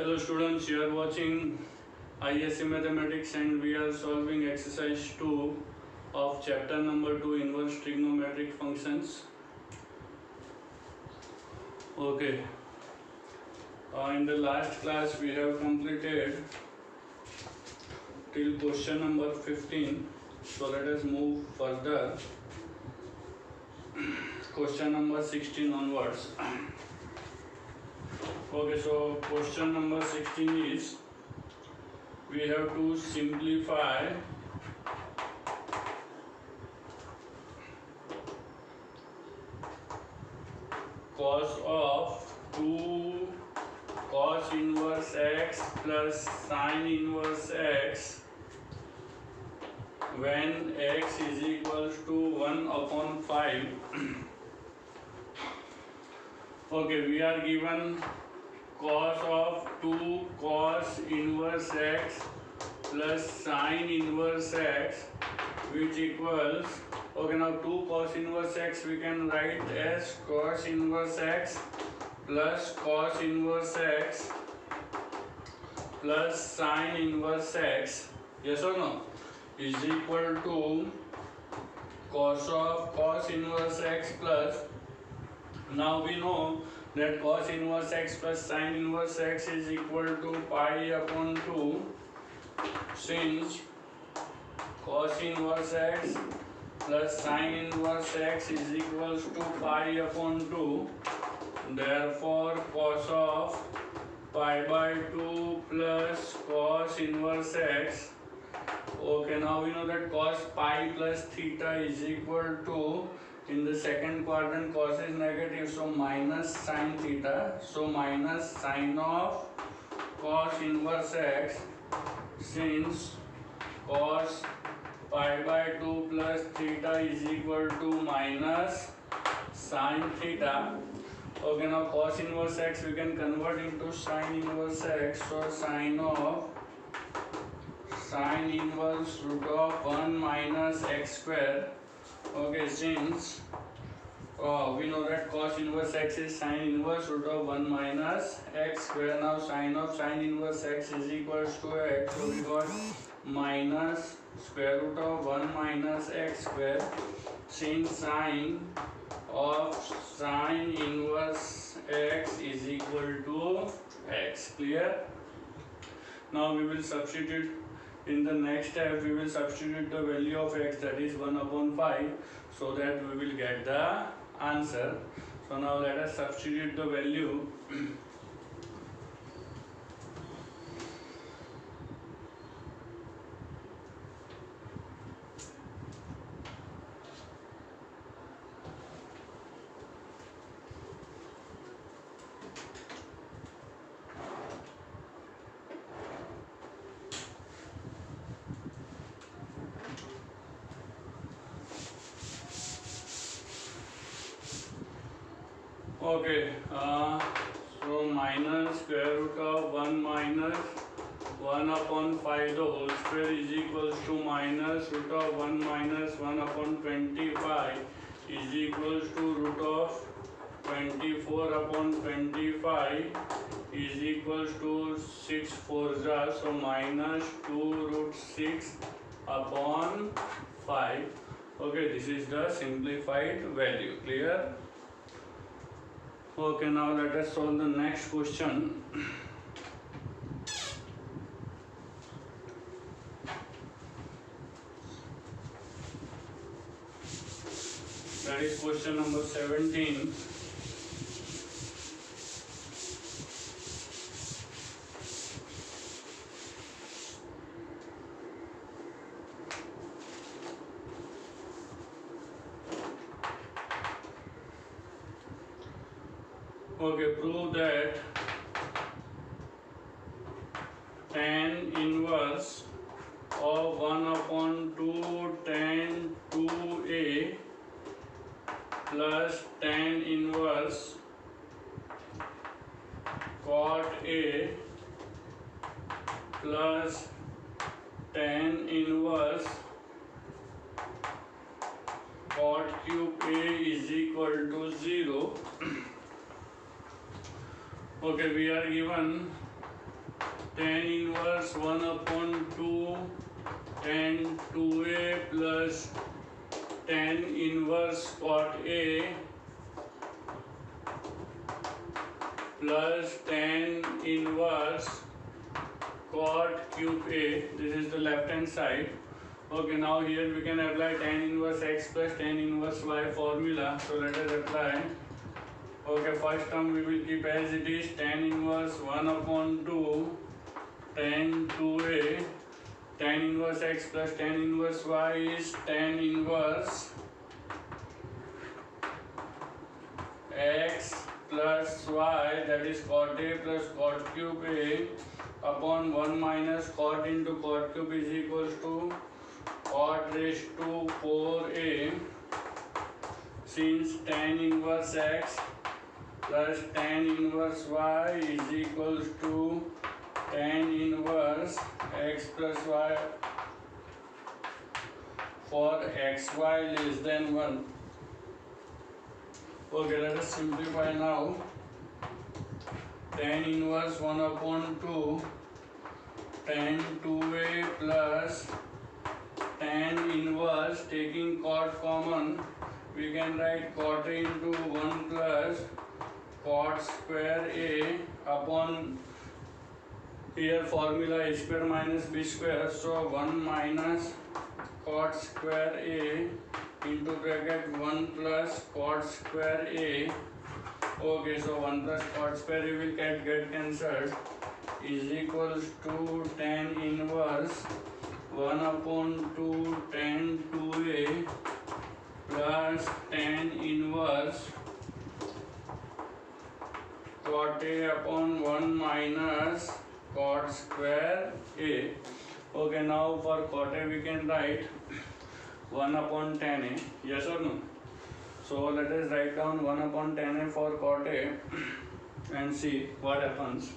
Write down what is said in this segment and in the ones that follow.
Hello students, you are watching ISC Mathematics and we are solving exercise 2 of chapter number 2 inverse trigonometric functions. Okay, in the last class we have completed till question number 15. So let us move further. Question number 16 onwards. Okay, so question number 16 is we have to simplify cos of 2 cos inverse x plus sin inverse x when x is equals to 1 upon 5. Okay, we are given cos of 2 cos inverse x plus sin inverse x which equals, okay, now 2 cos inverse x we can write as cos inverse x plus cos inverse x plus sin inverse x, yes or no, is equal to cos of cos inverse x plus, now we know that cos inverse x plus sin inverse x is equal to pi upon 2, since cos inverse x plus sin inverse x is equals to pi upon 2, therefore cos of pi by 2 plus cos inverse x. Okay, now we know that cos pi plus theta is equal to, in the second quadrant cos is negative, so minus sin theta, so minus sin of cos inverse x, since cos pi by 2 plus theta is equal to minus sin theta. Okay, now cos inverse x we can convert into sin inverse x, so sin of sin inverse root of 1 minus x square. Okay, since we know that cos inverse x is sin inverse root of 1 minus x square. Now sin of sin inverse x is equals to x, so we got minus square root of 1 minus x square, since sin of sin inverse x is equal to x. Clear? Now we will substitute in the next step, we will substitute the value of x, that is 1 upon 5, so that we will get the answer. So now let us substitute the value. Okay, so minus square root of 1 minus 1 upon 5 the whole square is equals to minus root of 1 minus 1 upon 25 is equals to root of 24 upon 25 is equals to 6 4 ja, so minus 2 root 6 upon 5. Okay, this is the simplified value. Clear? Okay, now let us solve the next question. That is question number 17. Okay, prove that tan inverse of 1 upon 2 tan 2a plus tan inverse cot a plus tan inverse cot cube a is equal to 0. Okay, we are given tan inverse 1 upon 2 tan 2a plus tan inverse cot A plus tan inverse cot cube A. This is the left hand side. Okay, now here we can apply tan inverse x plus tan inverse y formula. So let us apply. Okay, first term we will keep as it is, tan inverse 1 upon 2 tan 2a. Tan inverse x plus tan inverse y is tan inverse x plus y, that is cot A plus cot cube A upon 1 minus cot into cot cube is equals to cot raised to 4a. Since tan inverse x plus tan inverse y is equals to tan inverse x plus y for xy less than 1. Okay, let us simplify now. Tan inverse 1 upon 2 tan 2a plus tan inverse, taking cot common, we can write cot A into 1 plus cot square A upon, here formula a square minus b square, so 1 minus cot square A into bracket 1 plus cot square A. Okay, so 1 plus cot square A will get cancelled, is equals to tan inverse 1 upon 2 tan 2a plus tan inverse cot A upon 1 minus cot square A. Okay, now for cot A we can write 1 upon tan A, yes or no? So let us write down 1 upon tan A for cot A and see what happens.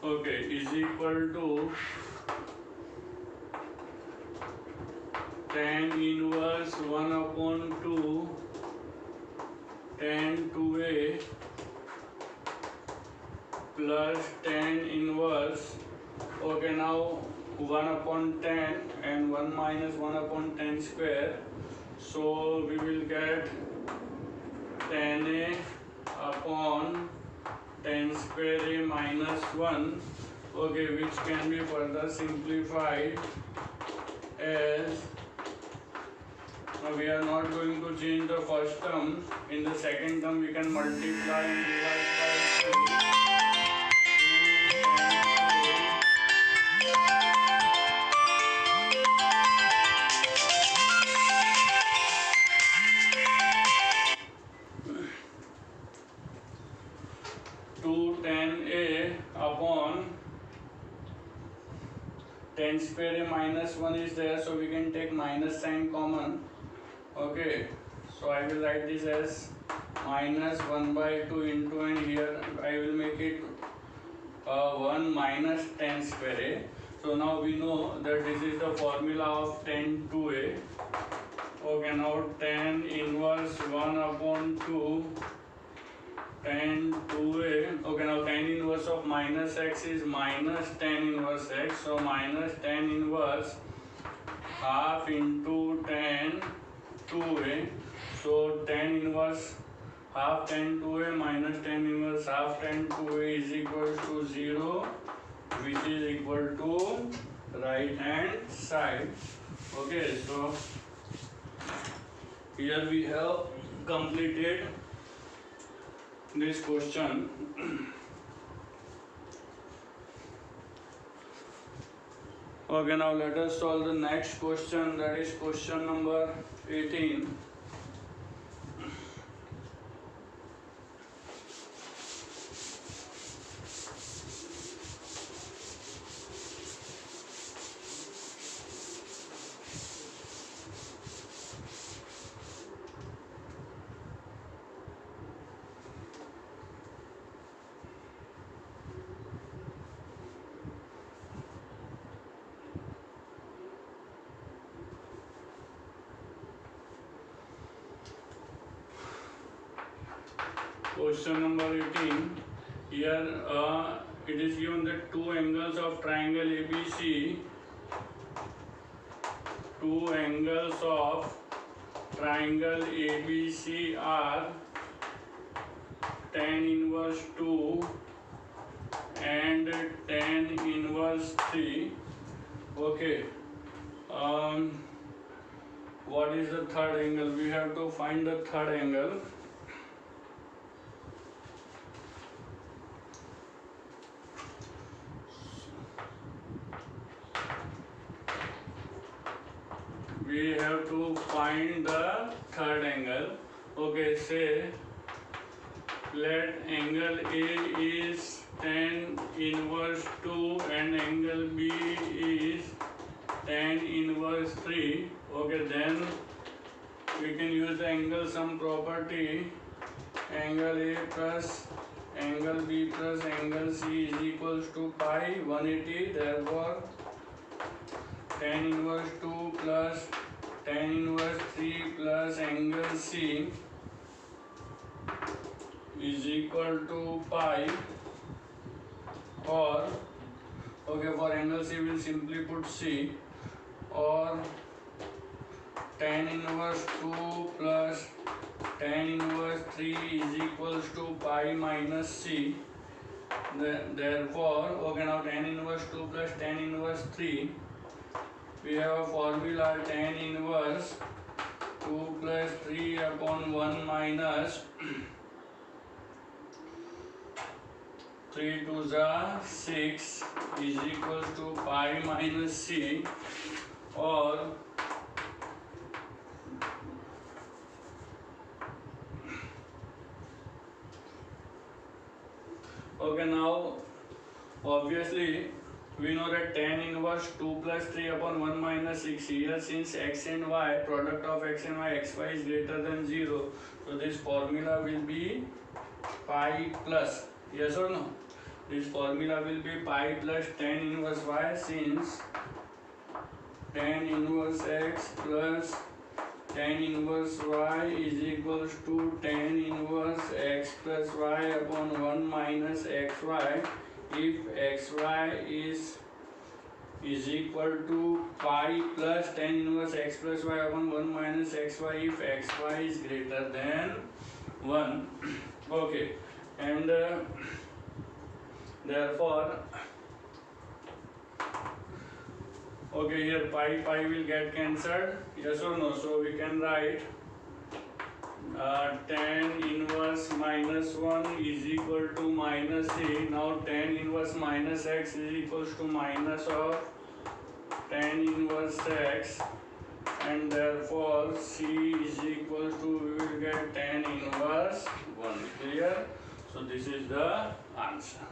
Okay, is equal to tan inverse 1 upon 2 tan 2a plus tan inverse. Okay, now 1 upon 10 and 1 minus 1 upon 10 square. So we will get tan a upon 10 square a minus 1. Okay, which can be further simplified as, we are not going to change the first term. In the second term we can multiply and divide by 2 tan a upon 10 square a minus 1 is there, so we can take minus sign common. Okay, so I will write this as minus 1 by 2 into, and here I will make it 1 minus 10 square a. So now we know that this is the formula of tan 2a. Okay, now tan inverse 1 upon 2 tan 2a. Okay, now tan inverse of minus x is minus tan inverse x. So minus tan inverse half into tan 2a. So tan inverse half tan 2a minus tan inverse half tan 2a is equal to 0, which is equal to right hand side. Okay, so here we have completed this question. Okay, now let us solve the next question, that is question number 18. question number 18. Here it is given that two angles of triangle ABC, two angles of triangle ABC are tan inverse 2 and tan inverse 3. Okay. What is the third angle? We have to find the third angle. We have to find the third angle. Okay, say let angle A is tan inverse 2 and angle B is tan inverse 3. Okay, then we can use the angle sum property. Angle A plus angle B plus angle C is equals to pi 180. Therefore tan inverse 2 plus tan inverse 3 plus angle C is equal to pi, or okay, for angle C we'll simply put C, or tan inverse 2 plus tan inverse 3 is equals to pi minus C. Therefore, okay, now tan inverse 2 plus tan inverse 3, we have a formula tan inverse 2 plus 3 upon 1 minus 3 to the 6 is equals to pi minus C, or okay, now obviously we know that tan inverse 2 plus 3 upon 1 minus 6 here, since x and y, product of x and y, xy is greater than 0, so this formula will be pi plus, yes or no? This formula will be pi plus tan inverse y, since tan inverse x plus tan inverse y is equals to tan inverse x plus y upon 1 minus xy. If xy is equal to pi plus tan inverse x plus y upon 1 minus xy if xy is greater than 1. Okay, and therefore, okay, here pi will get cancelled, yes or no? So we can write tan inverse minus 1 is equal to minus C. Now tan inverse minus x is equals to minus of tan inverse x, and therefore C is equals to, we will get tan inverse 1. Clear? So this is the answer.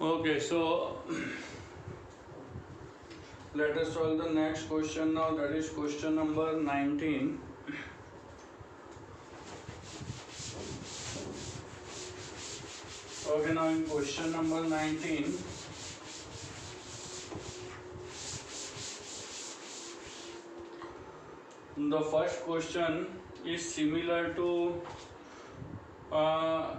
Okay, so let us solve the next question now, that is question number 19. Okay, now in question number 19, the first question is similar to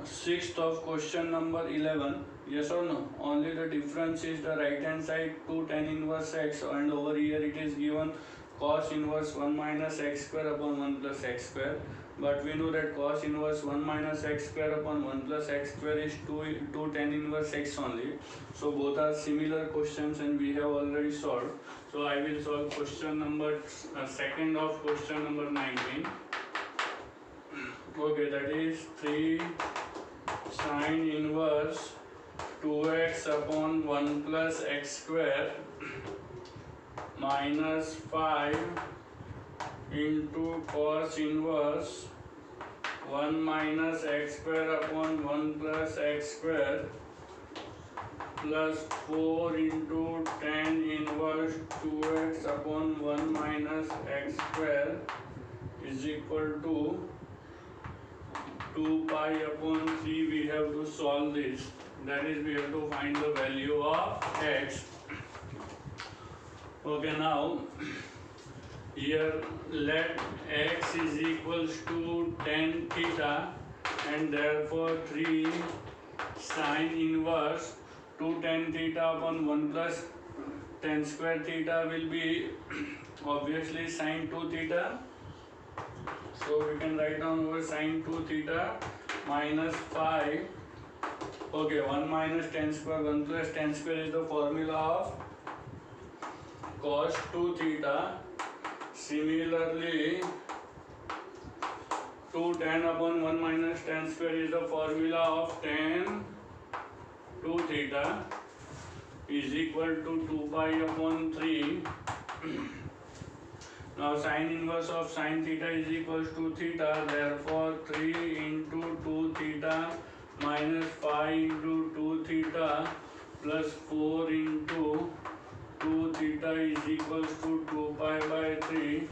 sixth of question number 11. Yes or no? Only the difference is the right hand side 2 tan inverse x, and over here it is given cos inverse 1 minus x square upon 1 plus x square. But we know that cos inverse 1 minus x square upon 1 plus x square is 2 tan inverse x only. So both are similar questions and we have already solved. So I will solve question number second of question number 19. Okay, that is 3 sin inverse 2x upon 1 plus x square minus 5 into cos inverse 1 minus x square upon 1 plus x square plus 4 into tan inverse 2x upon 1 minus x square is equal to 2 pi upon 3. We have to solve this, that is we have to find the value of x. Okay, now here let x is equals to tan theta and therefore 3 sin inverse 2 tan theta upon 1 plus tan square theta will be obviously sin 2 theta. So we can write down over sin 2 theta minus 5. Okay, 1 minus tan square 1 plus tan square is the formula of cos 2 theta. Similarly 2 tan upon 1 minus tan square is the formula of tan 2 theta is equal to 2 pi upon 3. Now sin inverse of sin theta is equals to theta, therefore 3 into 2 theta minus 5 into 2 theta plus 4 into 2 theta is equals to 2 pi by 3.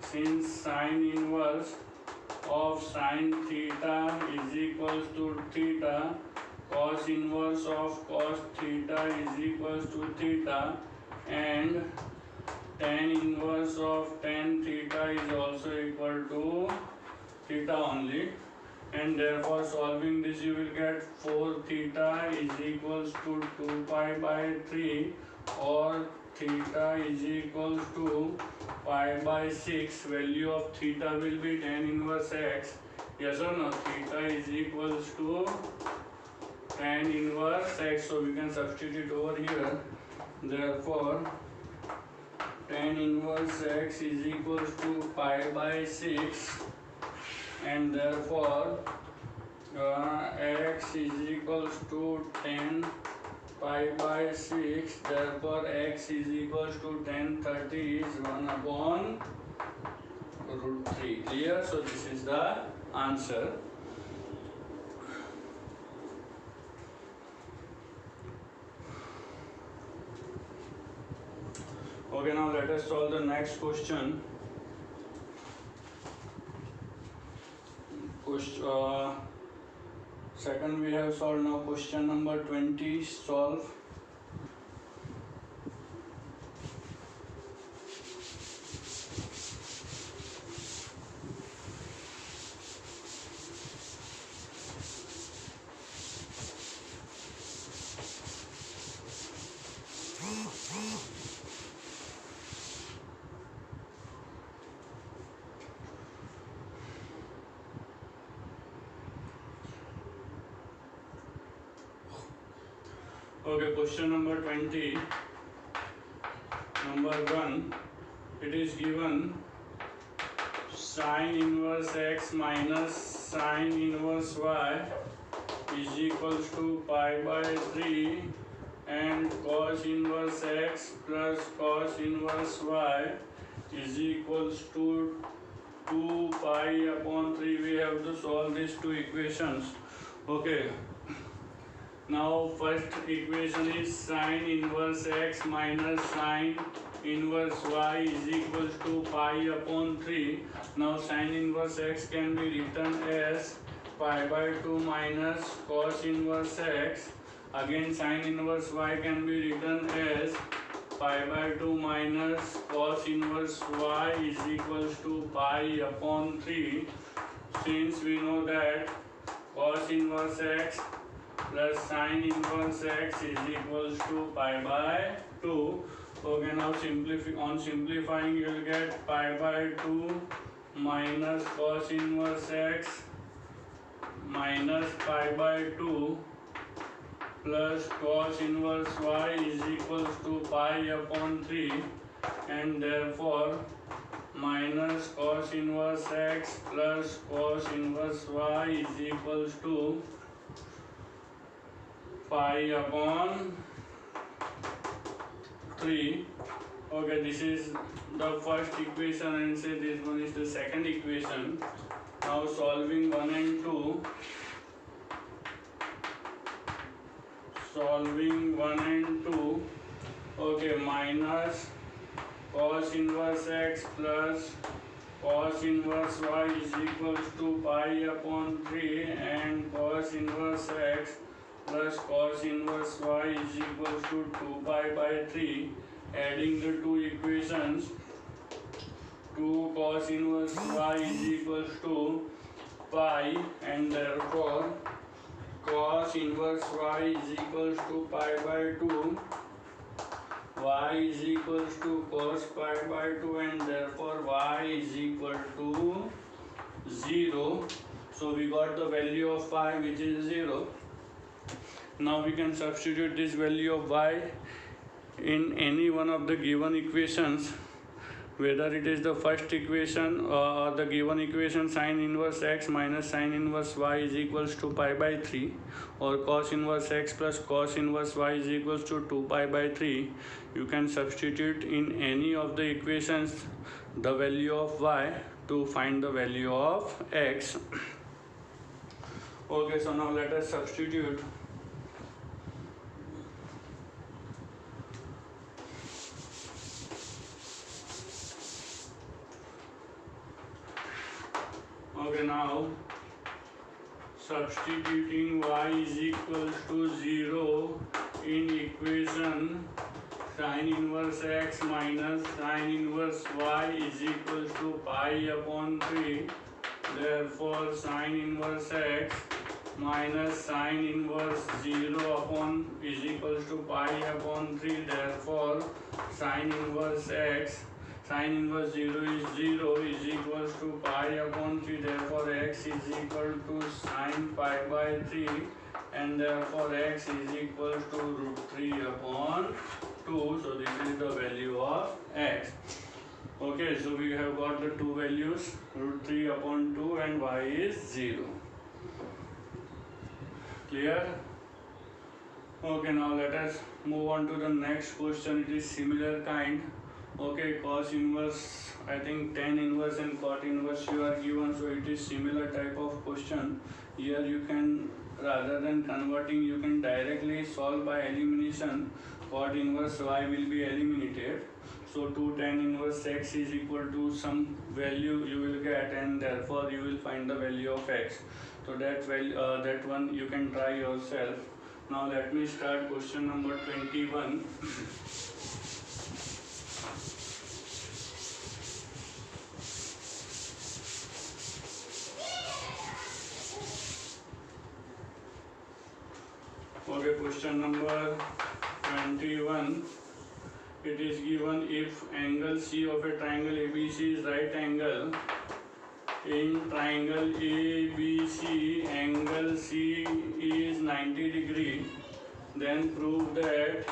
Since sin inverse of sin theta is equals to theta, cos inverse of cos theta is equals to theta, and tan inverse of tan theta is also equal to theta only, and therefore solving this you will get 4 theta is equals to 2 pi by 3, or theta is equals to pi by 6. Value of theta will be tan inverse x. Yes or no? Theta is equals to tan inverse x, so we can substitute over here. Therefore tan inverse x is equals to pi by 6, and therefore x is equals to tan pi by 6, therefore x is equals to tan 30 is 1 upon root 3. Clear? So this is the answer. Okay, now let us solve the next question. Second we have solved. Now question number 20, solve. Okay, question number 20. Number 1, it is given sin inverse x minus sin inverse y is equals to pi by 3, and cos inverse x plus cos inverse y is equals to 2 pi upon 3. We have to solve these two equations. Okay. Now first equation is sin inverse x minus sin inverse y is equals to pi upon 3. Now sin inverse x can be written as pi by 2 minus cos inverse x. Again sin inverse y can be written as pi by 2 minus cos inverse y is equals to pi upon 3. Since we know that cos inverse x plus sin inverse x is equals to pi by 2. Okay, now simplifying you will get pi by 2 minus cos inverse x minus pi by 2 plus cos inverse y is equals to pi upon 3, and therefore minus cos inverse x plus cos inverse y is equals to pi upon 3. Okay, this is the first equation, and say this one is the second equation. Now solving 1 and 2. Solving 1 and 2. Okay, minus cos inverse x plus cos inverse y is equals to pi upon 3, and cos inverse x plus cos inverse y is equals to 2 pi by 3. Adding the two equations, 2 cos inverse y is equals to pi, and therefore cos inverse y is equals to pi by 2, y is equals to cos pi by 2, and therefore y is equal to 0. So we got the value of pi, which is 0. Now we can substitute this value of y in any one of the given equations, whether it is the first equation or the given equation sin inverse x minus sin inverse y is equals to pi by 3, or cos inverse x plus cos inverse y is equals to 2 pi by 3. You can substitute in any of the equations the value of y to find the value of x. Okay, so now let us substitute. Okay, now substituting y is equals to 0 in equation sin inverse x minus sin inverse y is equals to pi upon 3. Therefore sin inverse x minus sin inverse 0 upon is equals to pi upon 3. Therefore sin inverse x sin inverse 0 is equals to pi upon 3. Therefore x is equal to sin pi by 3, and therefore x is equal to root 3 upon 2. So this is the value of x. Okay, so we have got the two values, root 3 upon 2 and y is 0. Clear? Okay, now let us move on to the next question. It is similar kind. Okay, cos inverse, I think tan inverse and cot inverse you are given, so it is similar type of question. Here you can, rather than converting, you can directly solve by elimination. Cot inverse y will be eliminated. So 2 tan inverse x is equal to some value you will get, and therefore you will find the value of x. So that value, that one you can try yourself. Now let me start question number 21. Okay, question number 21. It is given if angle C of a triangle ABC is right angle. In triangle ABC, angle C is 90 degree. Then prove that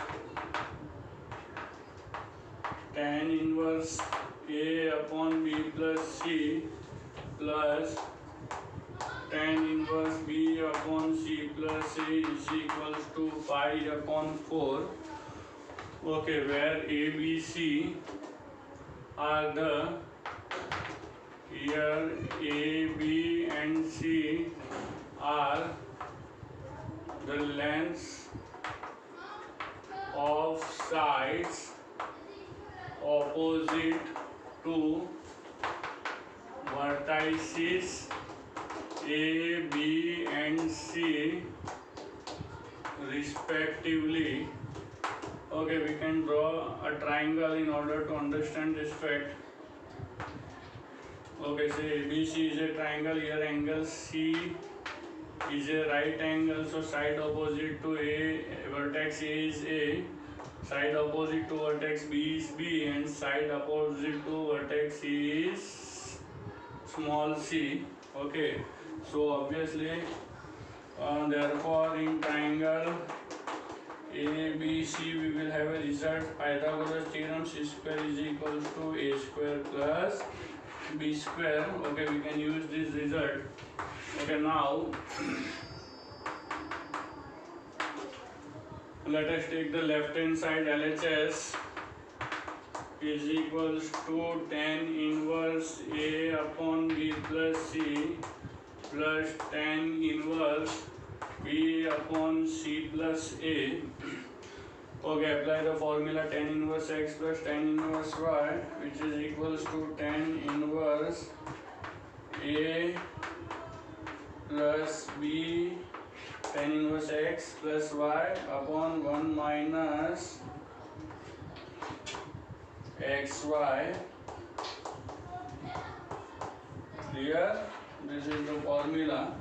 tan inverse A upon B plus C plus tan inverse B upon C plus A is equals to pi upon 4. Okay, where A, B, C are the, here A, B and C are the lengths of sides opposite to vertices A, B and C respectively. Okay, we can draw a triangle in order to understand this fact. Okay, say ABC is a triangle. Here angle C is a right angle, so side opposite to A, vertex A is A, side opposite to vertex B is B, and side opposite to vertex C is small c. Okay, so obviously therefore in triangle ABC we will have a result Pythagoras theorem, c square is equals to a square plus b square. Okay, we can use this result. Okay, now let us take the left hand side LHS. is equals to tan inverse A upon B plus C plus tan inverse B upon C plus A. Okay, apply the formula tan inverse x plus tan inverse y, which is equals to tan inverse A plus B tan inverse x plus y upon 1 minus xy. Clear? This is the formula.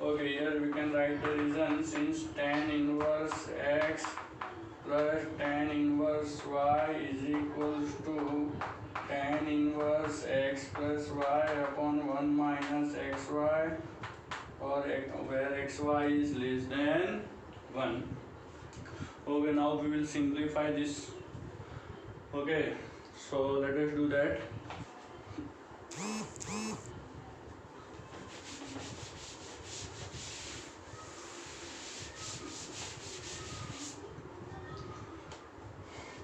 Okay, here we can write the reason. Since tan inverse x plus tan inverse y is equals to tan inverse x plus y upon 1 minus xy, or where xy is less than 1. Okay, now we will simplify this. Okay, so let us do that.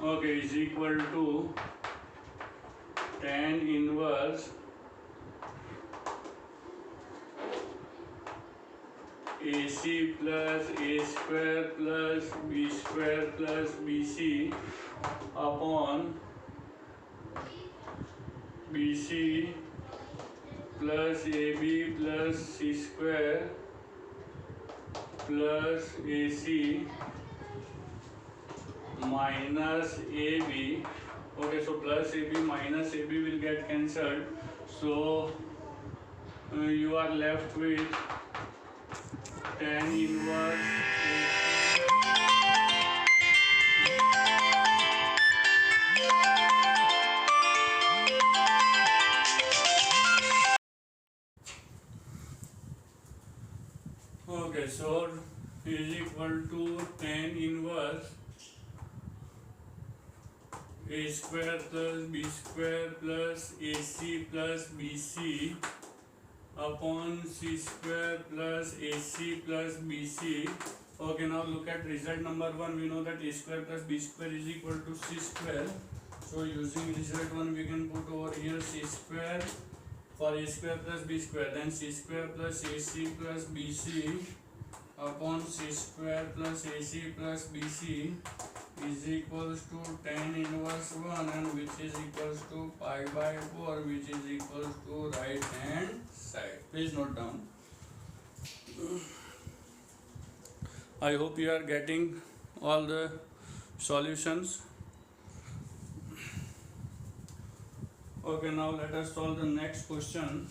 Okay, is equal to tan inverse AC plus A square plus B square plus BC upon BC plus AB plus C square plus AC minus AB. Okay, so plus AB minus AB will get cancelled. So you are left with tan inverse AC. Okay, so is equal to tan inverse A square plus B square plus AC plus BC upon C square plus AC plus BC. Okay, now look at result number 1. We know that A square plus B square is equal to C square. So using result 1 we can put over here C square for A square plus B square, then C square plus AC plus BC upon C square plus AC plus BC is equals to tan inverse 1, and which is equals to pi by 4, which is equals to right hand side. Please note down. I hope you are getting all the solutions. Okay, now let us solve the next question,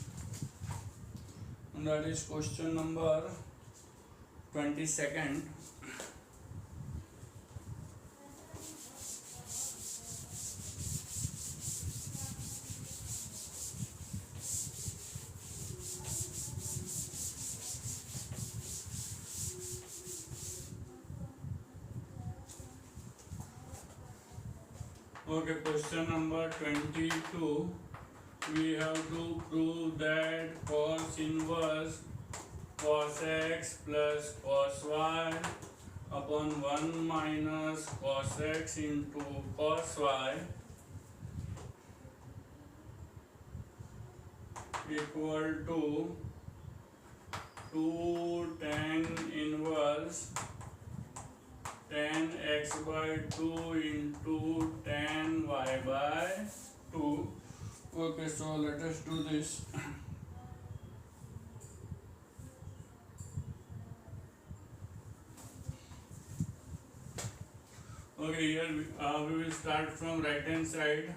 and that is question number 22nd. Okay, question number 22. We have to prove that cos inverse cos x plus cos y upon 1 minus cos x into cos y equal to 2 tan inverse tan x by 2 into tan y by 2. Okay, so let us do this. Okay, here we will start from right hand side.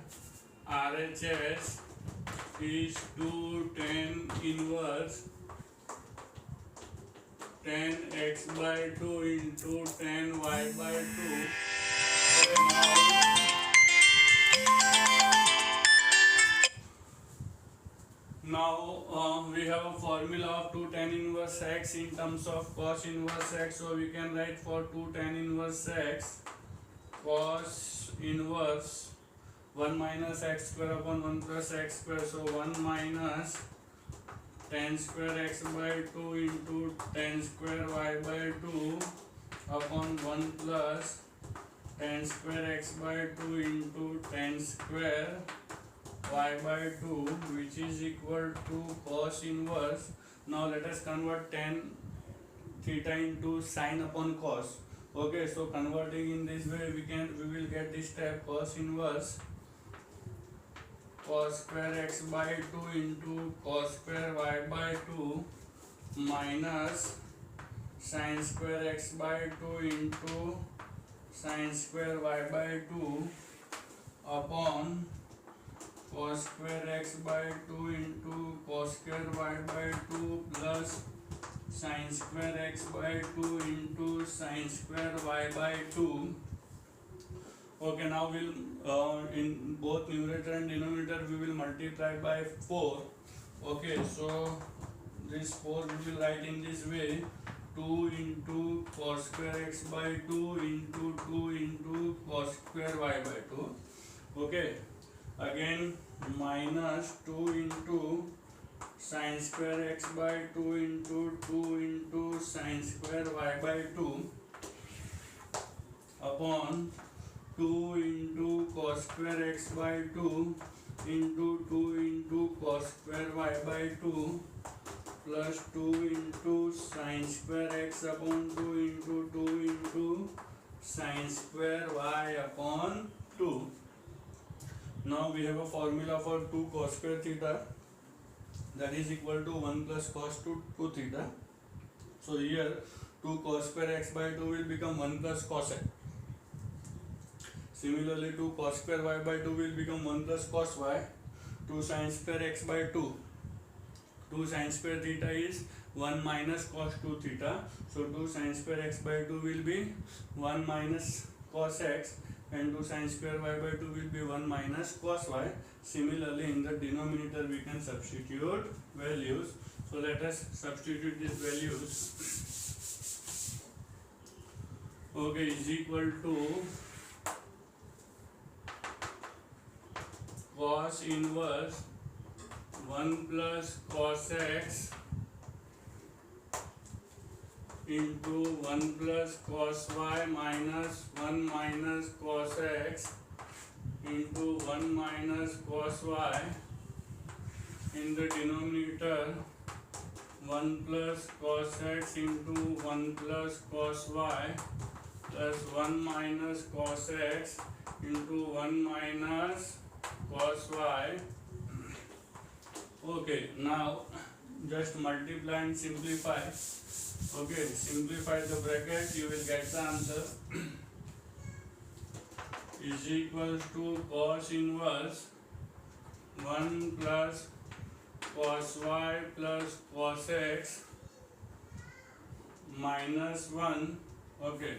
RHS is 2 tan inverse tan x by 2 into tan y by 2. Now we have a formula of 2 tan inverse x in terms of cos inverse x. So we can write for 2 tan inverse x cos inverse 1 minus x square upon 1 plus x square. So 1 minus tan square x by 2 into tan square y by 2 upon 1 plus tan square x by 2 into tan square y by 2, which is equal to cos inverse. Now let us convert tan theta into sin upon cos. Okay, so converting in this way, we will get this step cos inverse cos square x by 2 into cos square y by 2 minus sin square x by 2 into sin square y by 2 upon cos square x by 2 into cos square y by 2 plus sin square x by 2 into sin square y by 2. Okay, now we'll in both numerator and denominator we will multiply by 4. Okay, so this 4 we will write in this way: 2 into cos square x by 2 into 2 into cos square y by 2. Okay, again minus 2 into sin square x by 2 into 2 into sin square y by 2 upon 2 into cos square x by 2 into 2 into cos square y by 2 plus 2 into sin square x upon 2 into 2 into sin square y upon 2. Now we have a formula for 2 cos square theta, that is equal to 1 plus cos 2 theta. So here 2 cos square x by 2 will become 1 plus cos x. Similarly, 2 cos square y by 2 will become 1 plus cos y. 2 sin square x by 2. 2 sin square theta is 1 minus cos 2 theta. So 2 sin square x by 2 will be 1 minus cos x, and 2 sin square y by 2 will be 1 minus cos y. Similarly, in the denominator we can substitute values. So let us substitute these values. Okay, is equal to cos inverse 1 plus cos x into 1 plus cos y minus 1 minus cos x into 1 minus cos y. In the denominator 1 plus cos x into 1 plus cos y plus 1 minus cos x into 1 minus cos y. Okay, now just multiply and simplify. Okay, simplify the bracket, you will get the answer. Is equals to cos inverse 1 plus cos y plus cos x minus 1. Okay,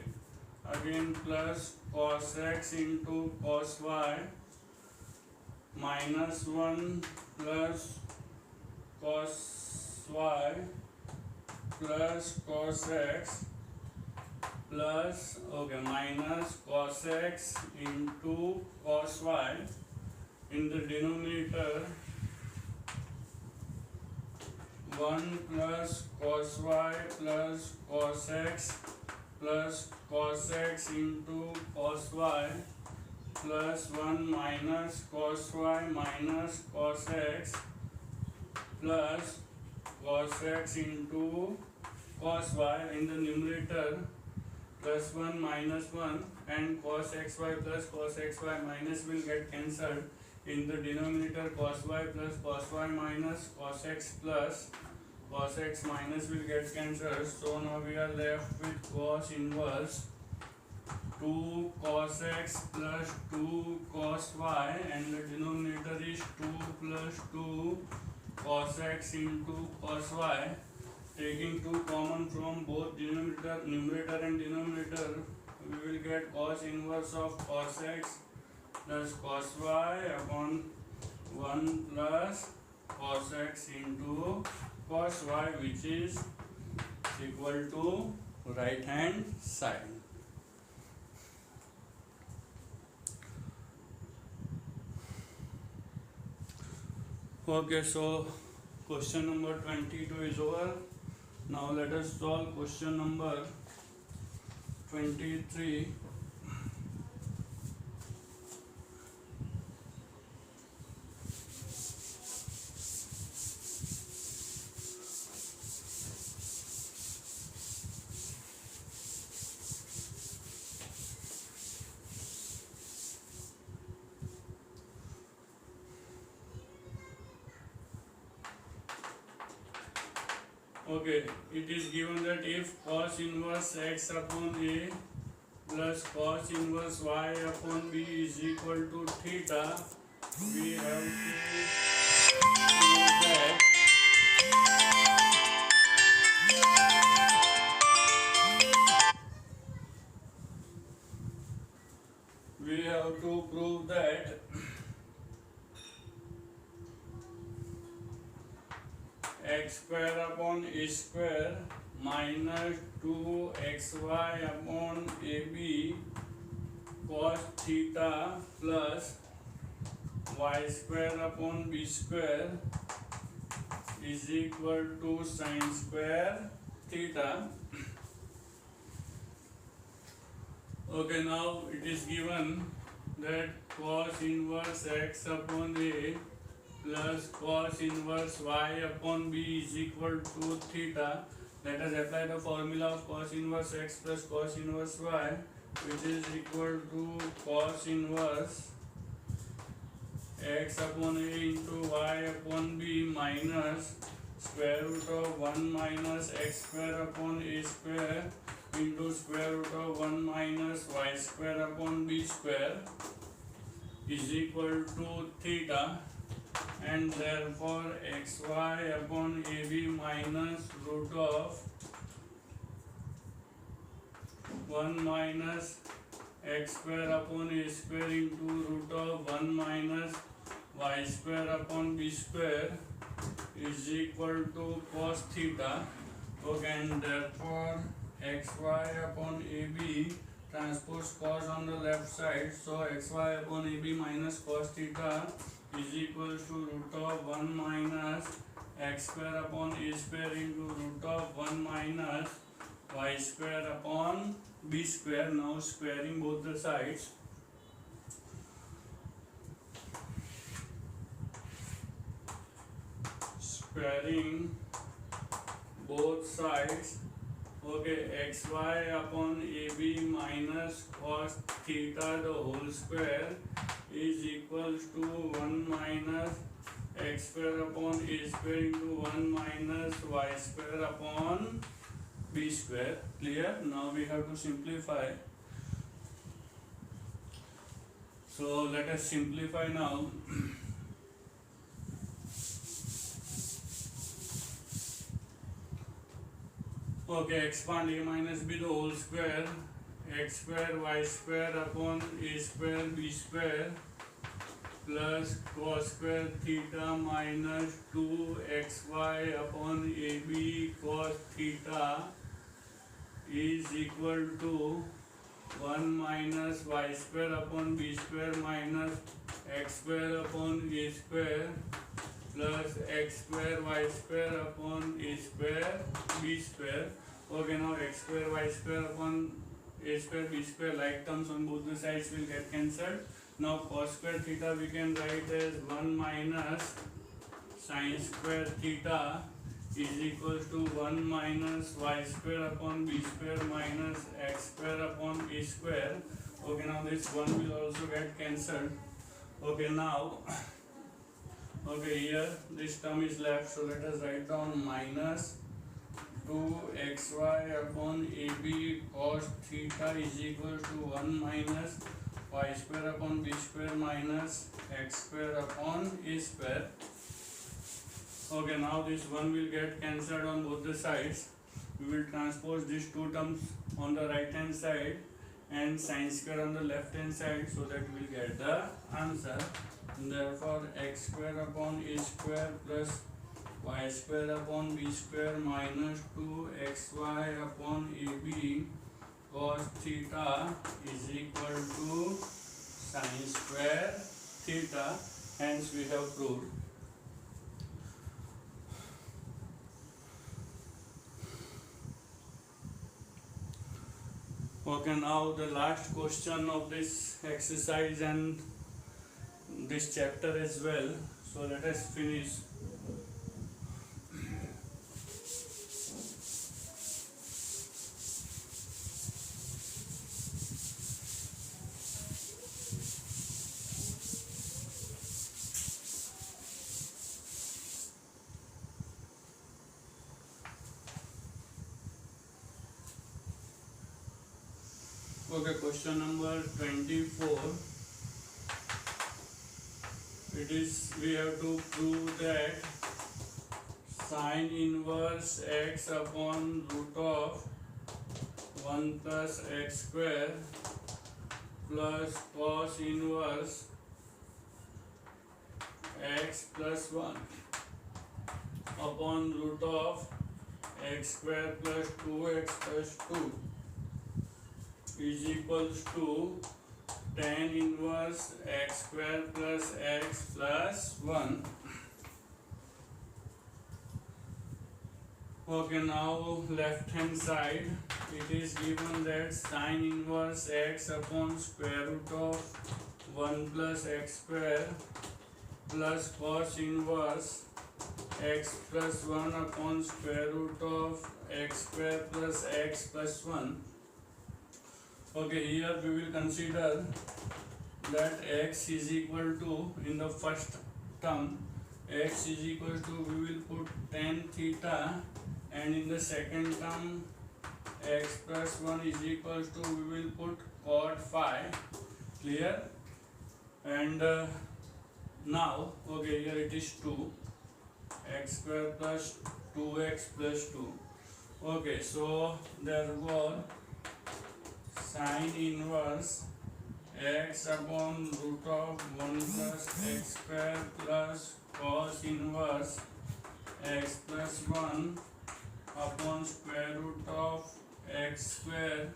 again plus cos x into cos y minus 1 plus cos y plus cos x plus minus cos x into cos y. In the denominator 1 plus cos y plus cos x plus cos x into cos y plus 1 minus cos y minus cos x plus cos x into cos y. In the numerator plus 1 minus 1 and cos xy plus cos xy minus will get cancelled. In the denominator cos y plus cos y minus cos x plus cos x minus will get cancelled. So now we are left with cos inverse 2 cos x plus 2 cos y, and the denominator is 2 plus 2 cos x into cos y. Taking 2 common from both numerator and denominator, we will get cos inverse of cos x plus cos y upon 1 plus cos x into cos y, which is equal to right hand side. Okay, so question number 22 is over. Now let us solve question number 23. Okay, it is given that if cos inverse x upon a plus cos inverse y upon b is equal to theta, we have to prove that x square upon a square minus 2xy upon ab cos theta plus y square upon b square is equal to sin square theta. Okay, now it is given that cos inverse x upon a plus cos inverse y upon b is equal to theta. Let us apply the formula of cos inverse x plus cos inverse y, which is equal to cos inverse x upon a into y upon b minus square root of 1 minus x square upon a square into square root of 1 minus y square upon b square is equal to theta, and therefore xy upon ab minus root of 1 minus x square upon a square into root of 1 minus y square upon b square is equal to cos theta. Okay, and therefore xy upon ab transpose cos on the left side, so xy upon ab minus cos theta is equal to root of 1 minus x square upon a square into root of 1 minus y square upon b square. Now squaring both the sides. Squaring both sides. Okay, xy upon ab minus cos theta the whole square is equals to 1 minus x square upon a square into 1 minus y square upon b square. Clear? Now we have to simplify. So let us simplify now. Okay, expand a minus b the whole square, x square y square upon a square b square plus cos square theta minus 2xy upon ab cos theta is equal to 1 minus y square upon b square minus x square upon a square plus x square y square upon a square b square. Okay, now x square y square upon a square b square, like terms on both the sides will get cancelled. Now cos square theta we can write as 1 minus sin square theta is equals to 1 minus y square upon b square minus x square upon a square. Okay, now this 1 will also get cancelled. Okay, now okay, here this term is left, so let us write down minus 2xy upon ab cos theta is equal to 1 minus y square upon b square minus x square upon a square. Okay, now this 1 will get cancelled on both the sides. We will transpose these two terms on the right hand side and sin square on the left hand side, so that we will get the answer. Therefore x square upon a square plus y square upon b square minus 2xy upon ab cos theta is equal to sin square theta. Hence we have proved. Okay, now the last question of this exercise and this chapter as well. So let us finish. Okay, question number 24. It is, we have to prove that sine inverse x upon root of 1 plus x square plus cos inverse x plus 1 upon root of x square plus 2x plus 2 is equals to tan inverse x square plus x plus 1. Okay, now left hand side, it is given that sine inverse x upon square root of 1 plus x square plus cos inverse x plus 1 upon square root of x square plus x plus 1. Okay, here we will consider that x is equal to, in the first term, x is equal to, we will put tan theta, and in the second term x plus 1 is equal to, we will put cot phi. Clear? And now, okay, here it is 2 x square plus 2x plus 2. Okay, so therefore sine inverse x upon root of 1 plus x square plus cos inverse x plus 1 upon square root of x square,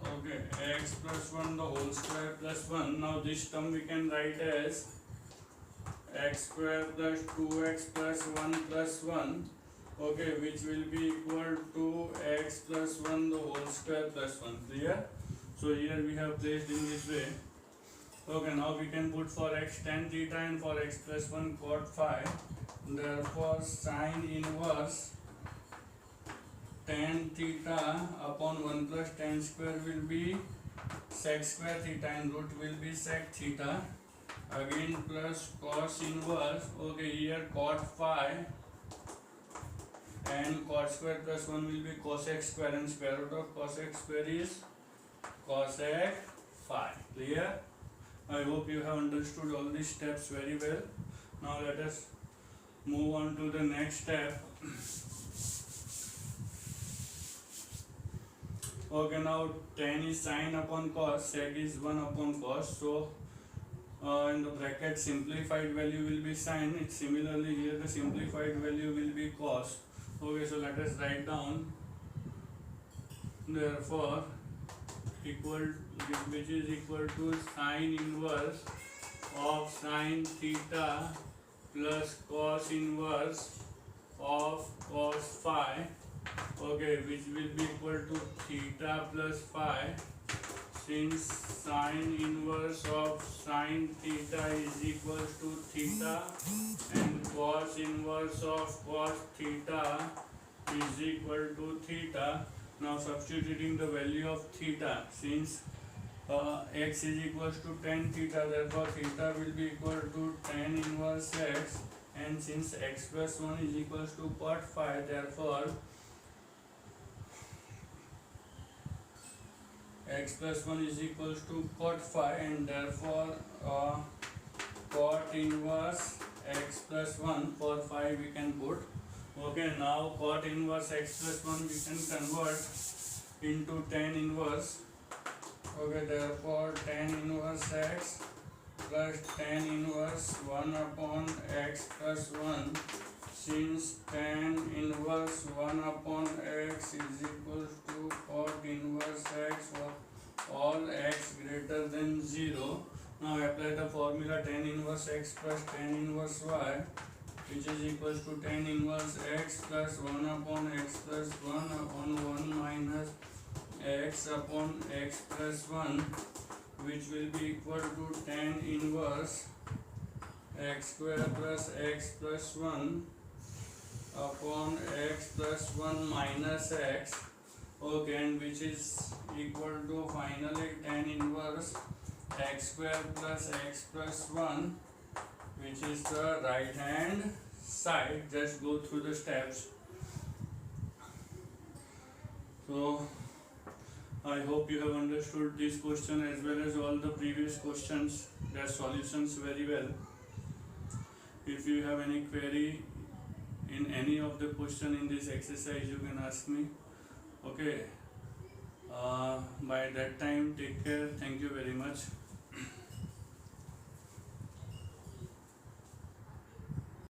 okay, x plus 1 the whole square plus 1. Now this term we can write as x square plus 2x plus 1 plus 1, okay, which will be equal to x plus 1 the whole square plus 1. Clear? So here we have placed in this way. Okay, now we can put for x tan theta and for x plus 1 cot phi. Therefore sine inverse tan theta upon 1 plus tan square will be sec square theta and root will be sec theta. Again plus cos inverse, okay, here cot phi and cot square plus 1 will be cosec square, and square root of cosec square is cosec phi. Clear? I hope you have understood all these steps very well. Now let us move on to the next step. Okay, now tan is sine upon cos, sec is 1 upon cos. So in the bracket simplified value will be sine. Similarly here the simplified value will be cos. Okay, so let us write down. Therefore equal, which is equal to sine inverse of sine theta plus cos inverse of cos phi, okay, which will be equal to theta plus phi, since sine inverse of sine theta is equal to theta and cos inverse of cos theta is equal to theta. Now substituting the value of theta, since x is equals to tan theta, therefore theta will be equal to tan inverse x, and since x plus 1 is equals to cot phi, therefore x plus 1 is equals to cot phi, and therefore cot inverse x plus 1 for phi we can put. Okay, now cot inverse x plus 1 we can convert into tan inverse. Okay, therefore tan inverse x plus tan inverse 1 upon x plus 1, since tan inverse 1 upon x is equal to cot inverse x for all x greater than 0. Now apply the formula tan inverse x plus tan inverse y, which is equals to tan inverse x plus 1 upon x plus 1 upon 1 minus x upon x plus 1, which will be equal to tan inverse x square plus x plus 1 upon x plus 1 minus x, okay, and which is equal to finally tan inverse x square plus x plus 1, which is the right hand side. Just go through the steps. So I hope you have understood this question as well as all the previous questions, their solutions very well. If you have any query in any of the question in this exercise, you can ask me. Okay. By that time, take care. Thank you very much.